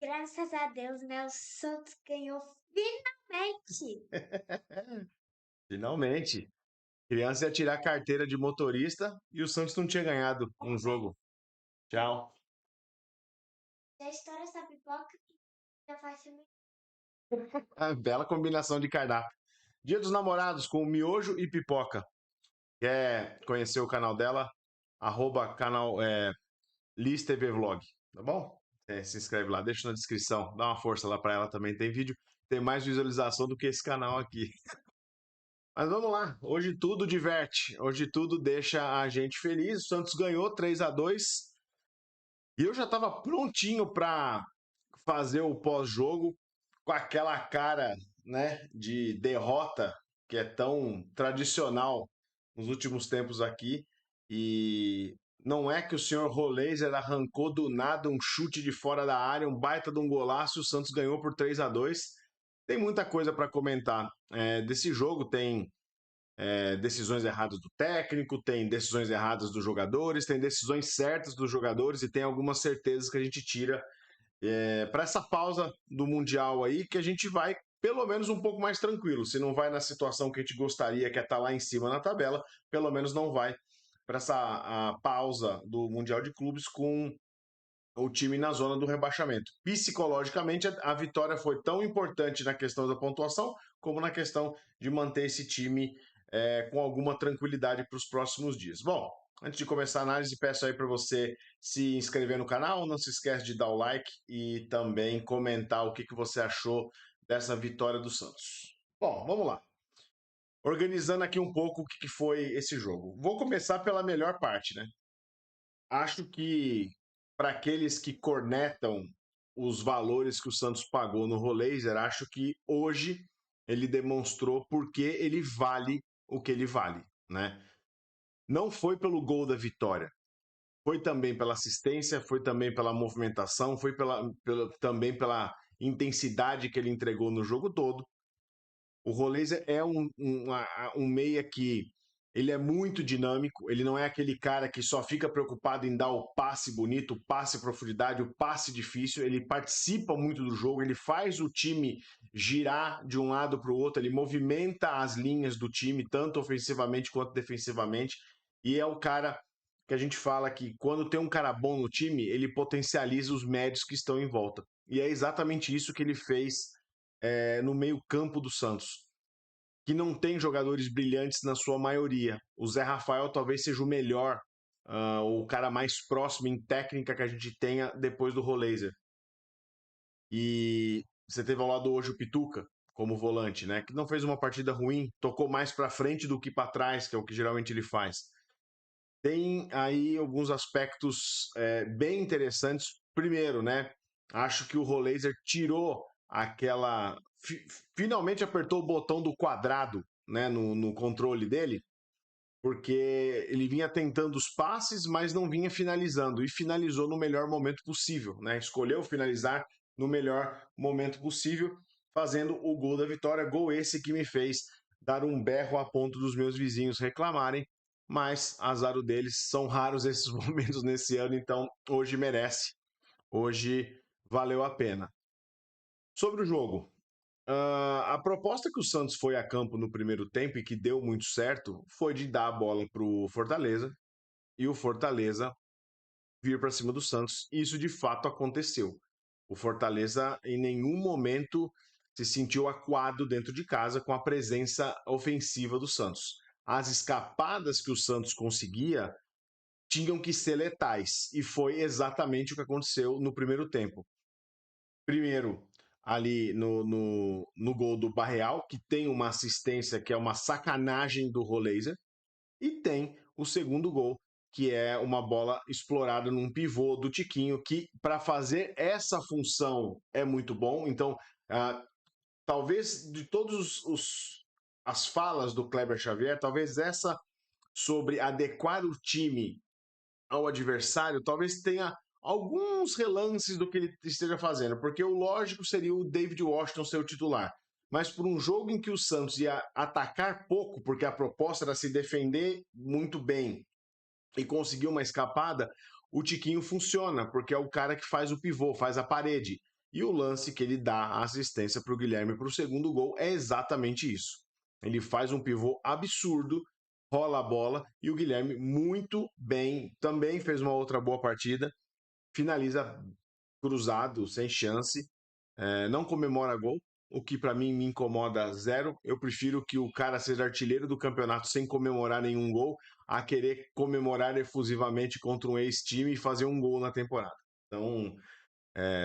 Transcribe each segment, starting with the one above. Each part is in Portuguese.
Graças a Deus, né? O Santos ganhou finalmente. Finalmente. Criança ia tirar a carteira de motorista e o Santos não tinha ganhado um jogo. Tchau. Já estoura essa pipoca e já faz filme. Bela combinação de cardápio. Dia dos Namorados com miojo e pipoca. Quer conhecer o canal dela? Canal Liz TV Vlog, tá bom? Se inscreve lá, deixa na descrição, dá uma força lá pra ela também. Tem vídeo, tem mais visualização do que esse canal aqui. Mas vamos lá, hoje tudo diverte, hoje tudo deixa a gente feliz. O Santos ganhou 3-2 e eu já tava prontinho pra fazer o pós-jogo com aquela cara, né, de derrota que é tão tradicional nos últimos tempos aqui. E não é que o senhor Roleiser arrancou do nada um chute de fora da área, um baita de um golaço, e o Santos ganhou por 3-2. Tem muita coisa para comentar desse jogo. Tem decisões erradas do técnico, tem decisões erradas dos jogadores, tem decisões certas dos jogadores e tem algumas certezas que a gente tira para essa pausa do Mundial aí, que a gente vai pelo menos um pouco mais tranquilo. Se não vai na situação que a gente gostaria, que é estar lá em cima na tabela, pelo menos não vai para essa pausa do Mundial de Clubes com o time na zona do rebaixamento. Psicologicamente, a vitória foi tão importante na questão da pontuação, como na questão de manter esse time com alguma tranquilidade para os próximos dias. Bom, antes de começar a análise, peço aí para você se inscrever no canal, não se esquece de dar o like e também comentar o que você achou dessa vitória do Santos. Bom, vamos lá. Organizando aqui um pouco o que foi esse jogo. Vou começar pela melhor parte, né? Acho que para aqueles que cornetam os valores que o Santos pagou no Roleiser, acho que hoje ele demonstrou porque ele vale o que ele vale, né? Não foi pelo gol da vitória, foi também pela assistência, foi também pela movimentação, foi também pela intensidade que ele entregou no jogo todo. O Roleiser é um meia que ele é muito dinâmico, ele não é aquele cara que só fica preocupado em dar o passe bonito, o passe profundidade, o passe difícil, ele participa muito do jogo, ele faz o time girar de um lado para o outro, ele movimenta as linhas do time, tanto ofensivamente quanto defensivamente, e é o cara que a gente fala que quando tem um cara bom no time, ele potencializa os médios que estão em volta. E é exatamente isso que ele fez no meio-campo do Santos, que não tem jogadores brilhantes na sua maioria. O Zé Rafael talvez seja o melhor, o cara mais próximo em técnica que a gente tenha depois do Roleiser. E você teve ao lado hoje o Pituca como volante, né? Que não fez uma partida ruim, tocou mais para frente do que para trás, que é o que geralmente ele faz. Tem aí alguns aspectos bem interessantes. Primeiro, né? Acho que o Roleiser tirou aquela. Finalmente apertou o botão do quadrado, né, no controle dele, porque ele vinha tentando os passes, mas não vinha finalizando, e finalizou no melhor momento possível, né? Escolheu finalizar no melhor momento possível, fazendo o gol da vitória. Gol esse que me fez dar um berro a ponto dos meus vizinhos reclamarem, mas azar deles, são raros esses momentos nesse ano, então hoje merece, hoje valeu a pena. Sobre o jogo, a proposta que o Santos foi a campo no primeiro tempo e que deu muito certo foi de dar a bola para o Fortaleza e o Fortaleza vir para cima do Santos. E isso de fato aconteceu. O Fortaleza em nenhum momento se sentiu acuado dentro de casa com a presença ofensiva do Santos. As escapadas que o Santos conseguia tinham que ser letais e foi exatamente o que aconteceu no primeiro tempo. Primeiro, ali no gol do Barreal, que tem uma assistência que é uma sacanagem do Roleiser, e tem o segundo gol, que é uma bola explorada num pivô do Tiquinho, que para fazer essa função é muito bom. Então, talvez de todos as falas do Kleber Xavier, talvez essa sobre adequar o time ao adversário, talvez tenha alguns relances do que ele esteja fazendo, porque o lógico seria o David Washington ser o titular. Mas por um jogo em que o Santos ia atacar pouco, porque a proposta era se defender muito bem e conseguir uma escapada, o Tiquinho funciona, porque é o cara que faz o pivô, faz a parede. E o lance que ele dá a assistência para o Guilherme para o segundo gol é exatamente isso. Ele faz um pivô absurdo, rola a bola e o Guilherme muito bem, também fez uma outra boa partida, finaliza cruzado, sem chance, não comemora gol, o que para mim me incomoda zero. Eu prefiro que o cara seja artilheiro do campeonato sem comemorar nenhum gol, a querer comemorar efusivamente contra um ex-time e fazer um gol na temporada. Então,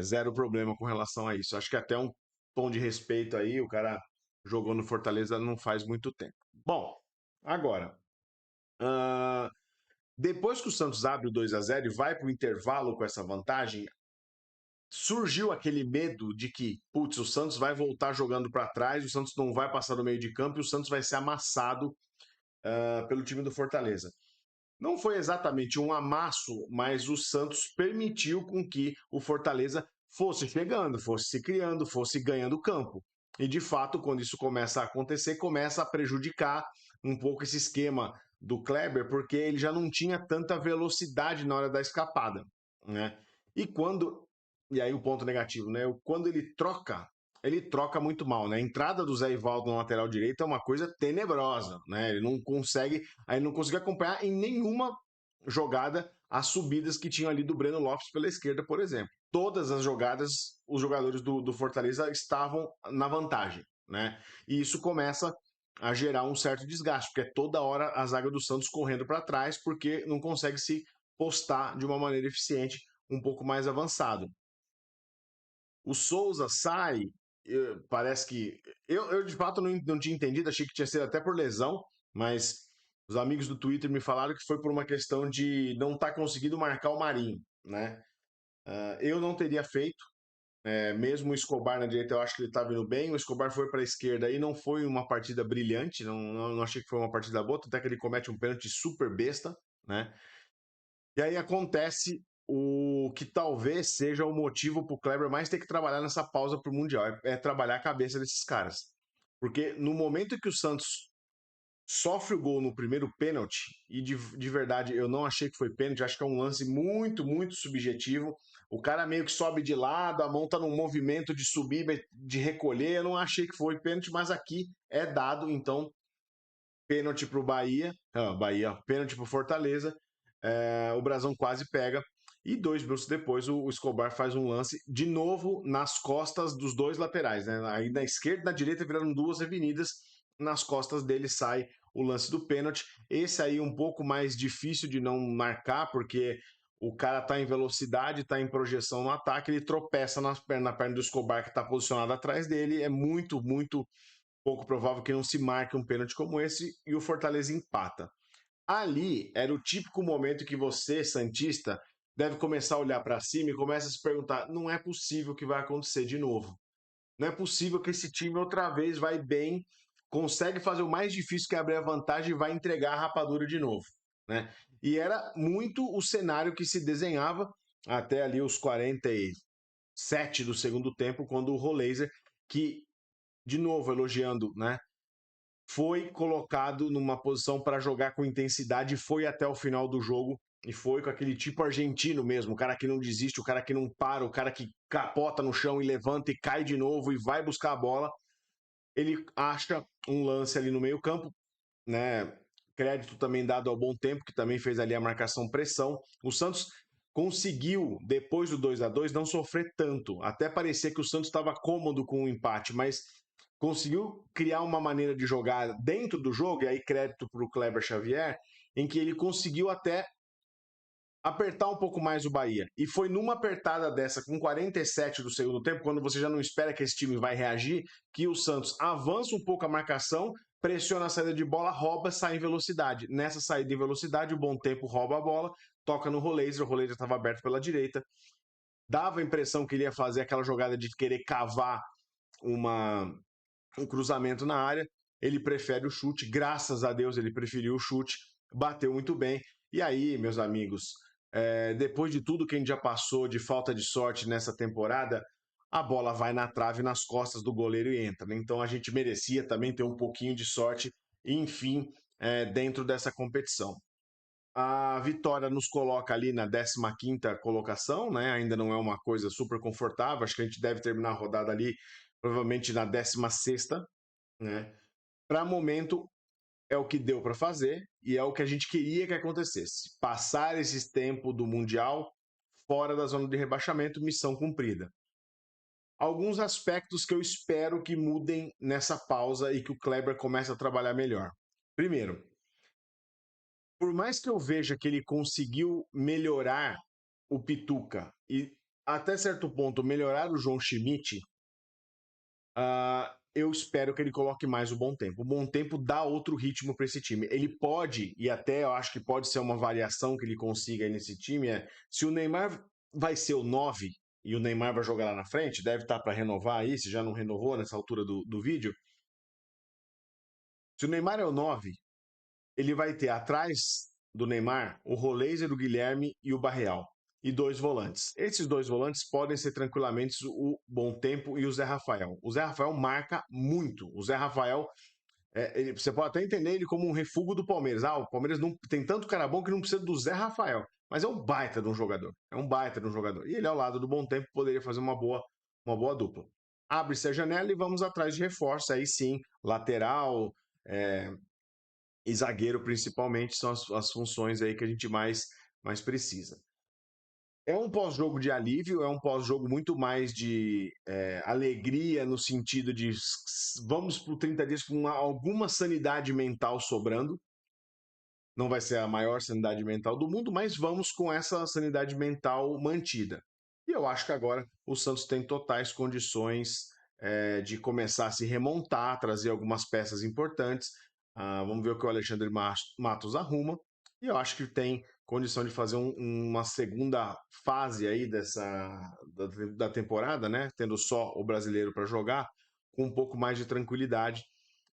zero problema com relação a isso. Acho que até um tom de respeito aí, o cara jogou no Fortaleza não faz muito tempo. Bom, agora, depois que o Santos abre o 2-0 e vai para o intervalo com essa vantagem, surgiu aquele medo de que, putz, o Santos vai voltar jogando para trás, o Santos não vai passar do meio de campo e o Santos vai ser amassado pelo time do Fortaleza. Não foi exatamente um amasso, mas o Santos permitiu com que o Fortaleza fosse chegando, fosse se criando, fosse ganhando campo. E de fato, quando isso começa a acontecer, começa a prejudicar um pouco esse esquema do Kleber, porque ele já não tinha tanta velocidade na hora da escapada, né? E quando e aí o ponto negativo, né? Quando ele troca muito mal, né? A entrada do Zé Ivaldo na lateral direita é uma coisa tenebrosa, né? Ele não conseguiu acompanhar em nenhuma jogada as subidas que tinham ali do Breno Lopes pela esquerda, por exemplo. Todas as jogadas, os jogadores do Fortaleza estavam na vantagem, né? E isso começa a gerar um certo desgaste, porque é toda hora a zaga do Santos correndo para trás, porque não consegue se postar de uma maneira eficiente, um pouco mais avançado. O Souza sai, parece que. Eu de fato não tinha entendido, achei que tinha sido até por lesão, mas os amigos do Twitter me falaram que foi por uma questão de não estar conseguindo marcar o Marinho, né? Eu não teria feito, mesmo o Escobar na direita, eu acho que ele estava indo bem. O Escobar foi para a esquerda e não foi uma partida brilhante, não achei que foi uma partida boa, até que ele comete um pênalti super besta, né? E aí acontece o que talvez seja o motivo para o Kleber mais ter que trabalhar nessa pausa para o Mundial, é trabalhar a cabeça desses caras. Porque no momento que o Santos sofre o gol no primeiro pênalti, e de verdade eu não achei que foi pênalti, acho que é um lance muito, muito subjetivo. O cara meio que sobe de lado, a mão tá num movimento de subir, de recolher, eu não achei que foi pênalti, mas aqui é dado, então pênalti para o Bahia, pênalti para o Fortaleza, o Brasão quase pega, e 2 minutos depois o Escobar faz um lance, de novo nas costas dos dois laterais, né? Aí na esquerda e na direita viraram duas avenidas, nas costas dele sai o lance do pênalti, esse aí um pouco mais difícil de não marcar, porque o cara tá em velocidade, tá em projeção no ataque, ele tropeça na perna do Escobar que tá posicionado atrás dele, é muito, muito pouco provável que não se marque um pênalti como esse e o Fortaleza empata. Ali era o típico momento que você, Santista, deve começar a olhar para cima e começa a se perguntar: não é possível que vai acontecer de novo. Não é possível que esse time outra vez vai bem, consegue fazer o mais difícil que é abrir a vantagem e vai entregar a rapadura de novo, né? E era muito o cenário que se desenhava até ali os 47 do segundo tempo, quando o Roleiser, que de novo elogiando, né? Foi colocado numa posição para jogar com intensidade, foi até o final do jogo e foi com aquele tipo argentino mesmo, o cara que não desiste, o cara que não para, o cara que capota no chão e levanta e cai de novo e vai buscar a bola. Ele acha um lance ali no meio-campo, né? Crédito também dado ao Bom Tempo, que também fez ali a marcação pressão. O Santos conseguiu, depois do 2-2 não sofrer tanto. Até parecia que o Santos estava cômodo com o empate, mas conseguiu criar uma maneira de jogar dentro do jogo, e aí crédito para o Kleber Xavier, em que ele conseguiu até apertar um pouco mais o Bahia. E foi numa apertada dessa, com 47 do segundo tempo, quando você já não espera que esse time vai reagir, que o Santos avança um pouco a marcação, pressiona a saída de bola, rouba, sai em velocidade. Nessa saída em velocidade, o Bom Tempo rouba a bola, toca no Roleiser, o Roleiser estava aberto pela direita. Dava a impressão que ele ia fazer aquela jogada de querer cavar um cruzamento na área, ele prefere o chute, graças a Deus ele preferiu o chute, bateu muito bem. E aí, meus amigos, depois de tudo que a gente já passou de falta de sorte nessa temporada, a bola vai na trave, nas costas do goleiro e entra, né? Então a gente merecia também ter um pouquinho de sorte, enfim, dentro dessa competição. A vitória nos coloca ali na 15ª colocação, né? Ainda não é uma coisa super confortável. Acho que a gente deve terminar a rodada ali provavelmente na 16ª, né? Para momento é o que deu para fazer e é o que a gente queria que acontecesse. Passar esse tempo do Mundial fora da zona de rebaixamento, missão cumprida. Alguns aspectos que eu espero que mudem nessa pausa e que o Kleber comece a trabalhar melhor. Primeiro, por mais que eu veja que ele conseguiu melhorar o Pituca e até certo ponto melhorar o João Schmidt, eu espero que ele coloque mais o Bom Tempo. O Bom Tempo dá outro ritmo para esse time. Ele pode, e até eu acho que pode ser uma variação que ele consiga aí nesse time, se o Neymar vai ser o 9 e o Neymar vai jogar lá na frente, deve estar para renovar aí, se já não renovou nessa altura do vídeo. Se o Neymar é o 9, ele vai ter atrás do Neymar o Roleiser, o Guilherme e o Barreal. E 2 volantes. Esses 2 volantes podem ser tranquilamente o Bom Tempo e o Zé Rafael. O Zé Rafael marca muito. O Zé Rafael, você pode até entender ele como um refúgio do Palmeiras. O Palmeiras não tem tanto cara bom que não precisa do Zé Rafael. Mas é um baita de um jogador. É um baita de um jogador. E ele, ao lado do Bom Tempo, poderia fazer uma boa dupla. Abre-se a janela e vamos atrás de reforço. Aí sim, lateral, e zagueiro principalmente são as funções aí que a gente mais precisa. É um pós-jogo de alívio, é um pós-jogo muito mais de alegria no sentido de vamos por 30 dias com alguma sanidade mental sobrando. Não vai ser a maior sanidade mental do mundo, mas vamos com essa sanidade mental mantida. E eu acho que agora o Santos tem totais condições de começar a se remontar, trazer algumas peças importantes. Vamos ver o que o Alexandre Matos arruma. E eu acho que tem condição de fazer uma segunda fase aí da temporada, né? Tendo só o brasileiro para jogar, com um pouco mais de tranquilidade.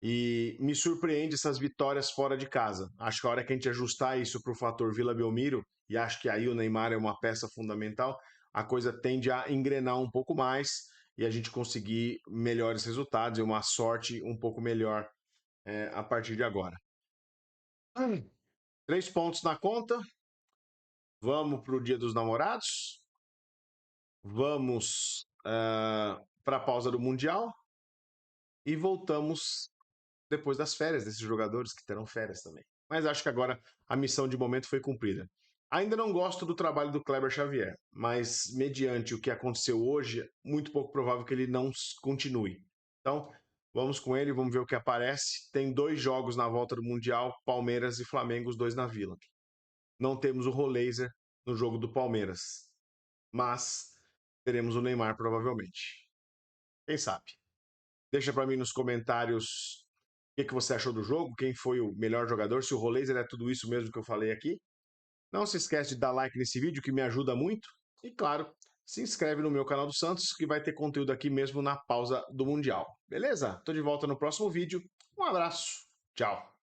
E me surpreende essas vitórias fora de casa. Acho que a hora que a gente ajustar isso para o fator Vila Belmiro, e acho que aí o Neymar é uma peça fundamental, a coisa tende a engrenar um pouco mais e a gente conseguir melhores resultados e uma sorte um pouco melhor a partir de agora. 3 pontos na conta. Vamos para o Dia dos Namorados. Vamos para a pausa do Mundial. E voltamos depois das férias desses jogadores que terão férias também. Mas acho que agora a missão de momento foi cumprida. Ainda não gosto do trabalho do Kleber Xavier, mas mediante o que aconteceu hoje, muito pouco provável que ele não continue. Então, vamos com ele, vamos ver o que aparece. Tem 2 jogos na volta do Mundial, Palmeiras e Flamengo, os 2 na Vila. Não temos o Roleiser no jogo do Palmeiras, mas teremos o Neymar provavelmente. Quem sabe? Deixa para mim nos comentários o que você achou do jogo, quem foi o melhor jogador, se o Roleiser é tudo isso mesmo que eu falei aqui. Não se esquece de dar like nesse vídeo, que me ajuda muito. E claro, se inscreve no meu canal do Santos, que vai ter conteúdo aqui mesmo na pausa do Mundial. Beleza? Tô de volta no próximo vídeo. Um abraço. Tchau.